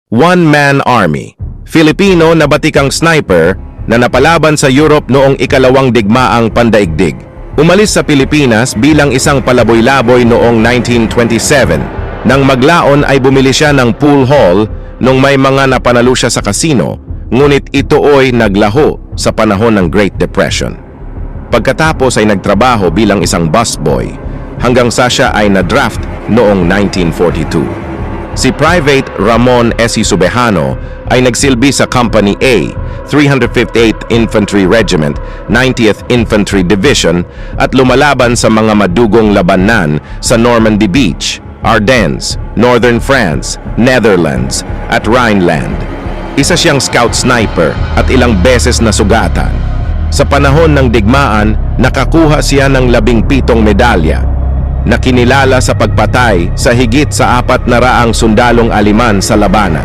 One-man army. Filipino na batikang sniper na napalaban sa Europe noong ikalawang digmaang pandaigdig. Umalis sa Pilipinas bilang isang palaboy-laboy noong 1927. Nang maglaon ay bumili siya ng pool hall nung may mga napanalo siya sa casino, ngunit ito'y naglaho sa panahon ng Great Depression. Pagkatapos ay nagtrabaho bilang isang busboy hanggang sa siya ay na-draft noong 1942. Si Private Ramon S. Subehano ay nagsilbi sa Company A, 358th Infantry Regiment, 90th Infantry Division at lumalaban sa mga madugong labanan sa Normandy Beach, Ardennes, Northern France, Netherlands at Rhineland. Isa siyang scout sniper at ilang beses na sugatan. Sa panahon ng digmaan, nakakuha siya ng 17 medalya na kinilala sa pagpatay sa higit sa 400 sundalong Aleman sa labanan.